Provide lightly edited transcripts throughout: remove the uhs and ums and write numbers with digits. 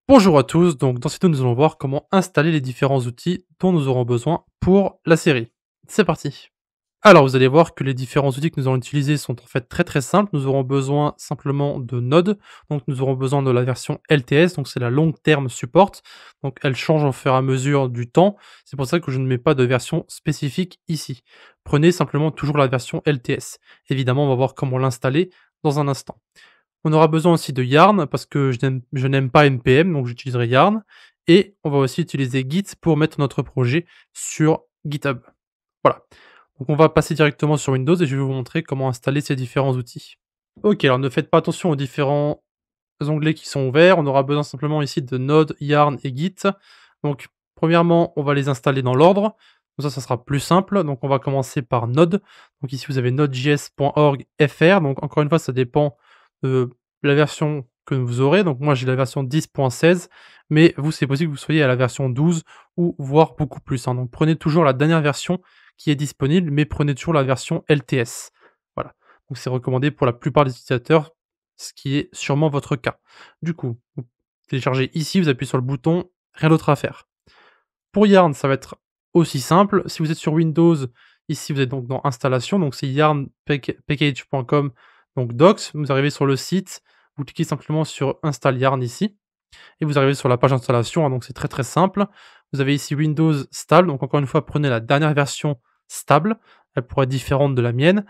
Bonjour à tous, donc dans cette vidéo nous allons voir comment installer les différents outils dont nous aurons besoin pour la série. C'est parti. Alors vous allez voir que les différents outils que nous allons utiliser sont en fait très simples. Nous aurons besoin simplement de Node, donc nous aurons besoin de la version LTS, donc c'est la Long Term Support, donc elle change au fur et à mesure du temps, c'est pour ça que je ne mets pas de version spécifique ici. Prenez simplement toujours la version LTS. Évidemment on va voir comment l'installer dans un instant. On aura besoin aussi de Yarn parce que je n'aime pas npm, donc j'utiliserai Yarn. Et on va aussi utiliser Git pour mettre notre projet sur GitHub. Voilà. Donc on va passer directement sur Windows et je vais vous montrer comment installer ces différents outils. Ok, alors ne faites pas attention aux différents onglets qui sont ouverts. On aura besoin simplement ici de Node, Yarn et Git. Donc premièrement, on va les installer dans l'ordre. Comme ça sera plus simple. Donc on va commencer par Node. Donc ici vous avez nodejs.org/fr. Donc encore une fois, ça dépend de la version que vous aurez. Donc moi j'ai la version 10.16, mais vous c'est possible que vous soyez à la version 12 ou voire beaucoup plus, hein. Donc prenez toujours la dernière version qui est disponible, mais prenez toujours la version LTS. Voilà. Donc c'est recommandé pour la plupart des utilisateurs, ce qui est sûrement votre cas. Du coup, vous téléchargez ici, vous appuyez sur le bouton, rien d'autre à faire. Pour Yarn, ça va être aussi simple. Si vous êtes sur Windows, ici vous êtes donc dans installation, donc c'est yarnpackage.com, donc docs. Vous arrivez sur le site, vous cliquez simplement sur install yarn ici, et vous arrivez sur la page d'installation, hein, donc c'est très simple. Vous avez ici Windows stable, donc encore une fois prenez la dernière version stable, elle pourrait être différente de la mienne.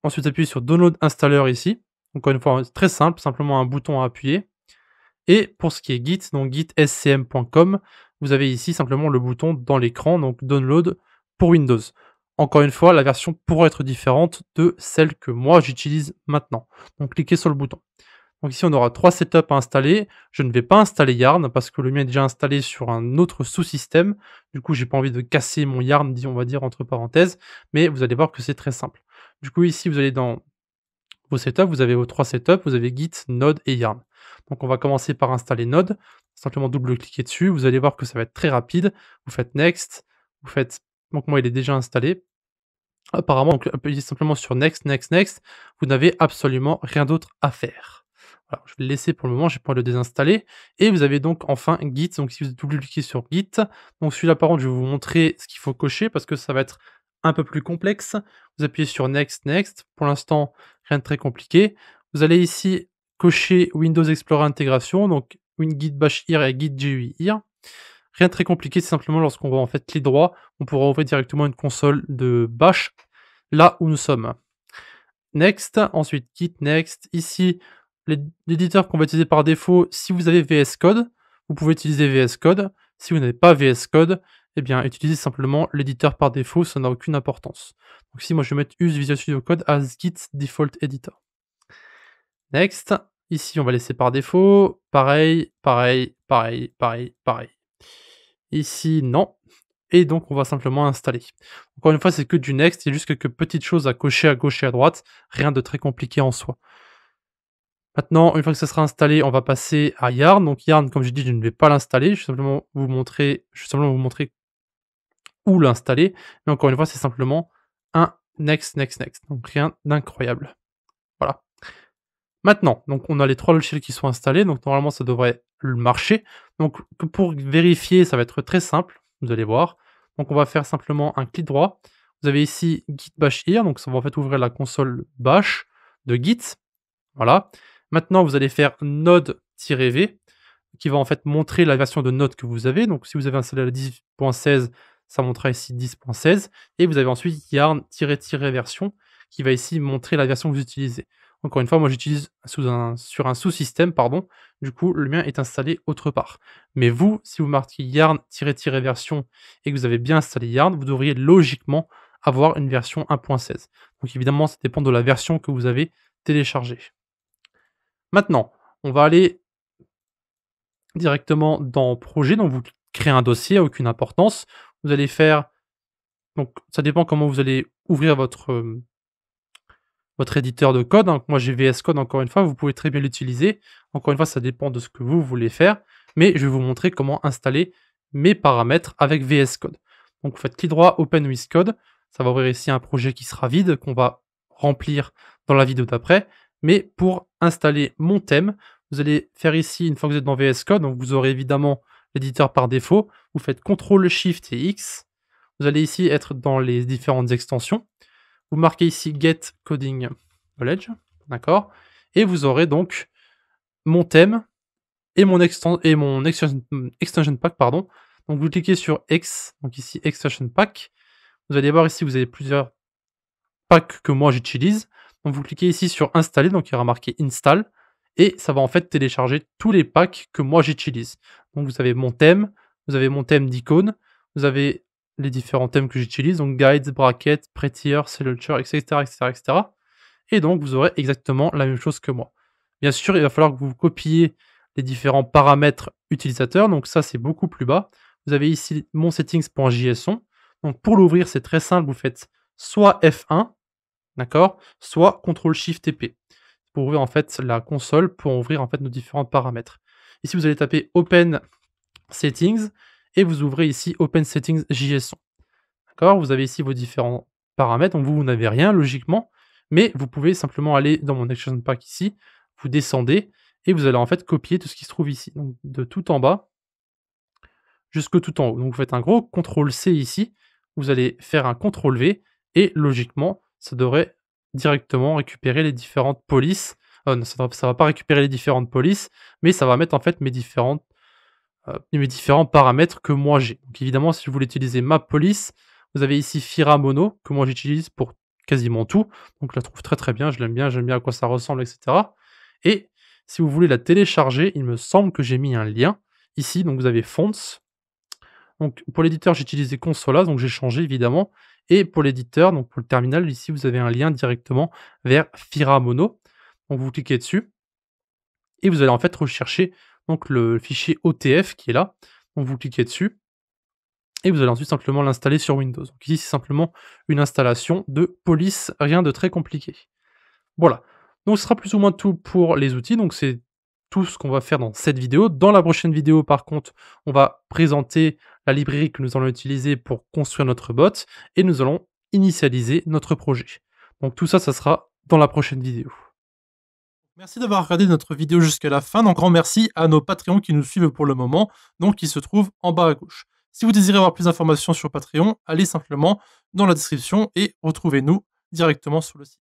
Ensuite appuyez sur download installer ici, encore une fois très simple, simplement un bouton à appuyer. Et pour ce qui est Git, donc gitscm.com, vous avez ici simplement le bouton dans l'écran, donc download pour Windows. Encore une fois, la version pourra être différente de celle que moi j'utilise maintenant. Donc cliquez sur le bouton. Donc ici on aura 3 setups à installer. Je ne vais pas installer Yarn parce que le mien est déjà installé sur un autre sous-système. Du coup, j'ai pas envie de casser mon Yarn, on va dire entre parenthèses, mais vous allez voir que c'est très simple. Du coup, ici vous allez dans vos setups, vous avez vos 3 setups, vous avez Git, Node et Yarn. Donc on va commencer par installer Node, simplement double-cliquer dessus, vous allez voir que ça va être très rapide. Vous faites Next, vous faites donc moi il est déjà installé. Apparemment, donc appuyez simplement sur Next, Next, Next, vous n'avez absolument rien d'autre à faire. Voilà, je vais le laisser pour le moment, j'ai pas envie de le désinstaller. Et vous avez donc enfin Git, donc si vous double-cliquez sur Git, donc celui-là par contre je vais vous montrer ce qu'il faut cocher parce que ça va être un peu plus complexe. Vous appuyez sur Next, Next, pour l'instant rien de très compliqué. Vous allez ici cocher Windows Explorer Intégration, donc Git Bash here et Git GUI here. Rien de très compliqué, c'est simplement lorsqu'on va en fait clic droit, on pourra ouvrir directement une console de bash là où nous sommes. Next, ensuite Git Next. Ici, l'éditeur qu'on va utiliser par défaut, si vous avez VS Code, vous pouvez utiliser VS Code. Si vous n'avez pas VS Code, eh bien utilisez simplement l'éditeur par défaut, ça n'a aucune importance. Donc ici, moi je vais mettre use Visual Studio Code as Git default editor. Next, ici on va laisser par défaut, pareil. Ici, non. Et donc, on va simplement installer. Encore une fois, c'est que du next, il y a juste quelques petites choses à cocher à gauche et à droite, rien de très compliqué en soi. Maintenant, une fois que ça sera installé, on va passer à Yarn. Donc Yarn, comme j'ai dit, je ne vais pas l'installer, je vais simplement vous montrer où l'installer. Mais encore une fois, c'est simplement un next, next, next. Donc rien d'incroyable. Voilà. Maintenant, donc on a les 3 logiciels qui sont installés, donc normalement ça devrait marcher. Donc pour vérifier, ça va être très simple, vous allez voir. Donc on va faire simplement un clic droit. Vous avez ici Git Bash here, donc ça va en fait ouvrir la console bash de Git. Voilà. Maintenant vous allez faire node-v, qui va en fait montrer la version de Node que vous avez. Donc si vous avez installé la 10.16, ça montrera ici 10.16. Et vous avez ensuite yarn-version, qui va ici montrer la version que vous utilisez. Encore une fois, moi j'utilise sur un sous-système, pardon. Du coup, le mien est installé autre part. Mais vous, si vous marquez yarn-version et que vous avez bien installé yarn, vous devriez logiquement avoir une version 1.16. Donc évidemment, ça dépend de la version que vous avez téléchargée. Maintenant, on va aller directement dans projet, donc vous créez un dossier, aucune importance. Vous allez faire, donc ça dépend comment vous allez ouvrir votre éditeur de code, hein. Moi j'ai VS Code encore une fois, vous pouvez très bien l'utiliser. Encore une fois, ça dépend de ce que vous voulez faire, mais je vais vous montrer comment installer mes paramètres avec VS Code. Donc vous faites clic droit, Open with Code, ça va ouvrir ici un projet qui sera vide, qu'on va remplir dans la vidéo d'après. Mais pour installer mon thème, Vous allez faire ici, une fois que vous êtes dans VS Code, donc vous aurez évidemment l'éditeur par défaut. Vous faites CTRL, SHIFT et X. Vous allez ici être dans les différentes extensions. Vous marquez ici Get Coding Knowledge, d'accord? Et vous aurez donc mon thème et mon extension pack, pardon. Donc vous cliquez sur X, donc ici Extension Pack. Vous allez voir ici, vous avez plusieurs packs que moi j'utilise. Donc vous cliquez ici sur Installer, donc il y aura marqué Install, et ça va en fait télécharger tous les packs que moi j'utilise. Donc vous avez mon thème d'icône, vous avez les différents thèmes que j'utilise, donc Guides, Bracket, Prettier, Signature, etc., etc., etc. Et donc vous aurez exactement la même chose que moi. Bien sûr, il va falloir que vous copiez les différents paramètres utilisateurs, donc ça c'est beaucoup plus bas. Vous avez ici mon settings.json. Donc pour l'ouvrir, c'est très simple, vous faites soit F1, d'accord, soit CTRL-SHIFT-TP pour ouvrir en fait la console, pour ouvrir en fait nos différents paramètres. Ici, vous allez taper Open Settings et vous ouvrez ici Open Settings JSON. D'accord? Vous avez ici vos différents paramètres, donc vous n'avez rien logiquement, mais vous pouvez simplement aller dans mon Action Pack ici, vous descendez et vous allez en fait copier tout ce qui se trouve ici. Donc de tout en bas jusque tout en haut. Donc vous faites un gros CTRL-C ici, vous allez faire un CTRL-V et logiquement, ça devrait directement récupérer les différentes polices. Non, ça va pas récupérer les différentes polices, mais ça va mettre en fait mes différents paramètres que moi j'ai. Donc évidemment, si vous voulez utiliser ma police, vous avez ici Fira Mono, que moi j'utilise pour quasiment tout. Donc je la trouve très très bien, je l'aime bien, j'aime bien à quoi ça ressemble, etc. Et si vous voulez la télécharger, il me semble que j'ai mis un lien ici. Donc vous avez Fonts. Donc pour l'éditeur, j'ai utilisé Consola, donc j'ai changé évidemment. Et pour l'éditeur, donc pour le terminal, ici vous avez un lien directement vers Fira Mono. Donc vous cliquez dessus et vous allez en fait rechercher donc le fichier OTF qui est là. Donc vous cliquez dessus et vous allez ensuite simplement l'installer sur Windows. Donc ici, c'est simplement une installation de police, rien de très compliqué. Voilà. Donc ce sera plus ou moins tout pour les outils. Donc c'est tout ce qu'on va faire dans cette vidéo. Dans la prochaine vidéo, par contre, on va présenter la librairie que nous allons utiliser pour construire notre bot et nous allons initialiser notre projet. Donc tout ça, ça sera dans la prochaine vidéo. Merci d'avoir regardé notre vidéo jusqu'à la fin. Donc grand merci à nos Patreons qui nous suivent pour le moment, donc qui se trouvent en bas à gauche. Si vous désirez avoir plus d'informations sur Patreon, allez simplement dans la description et retrouvez-nous directement sur le site.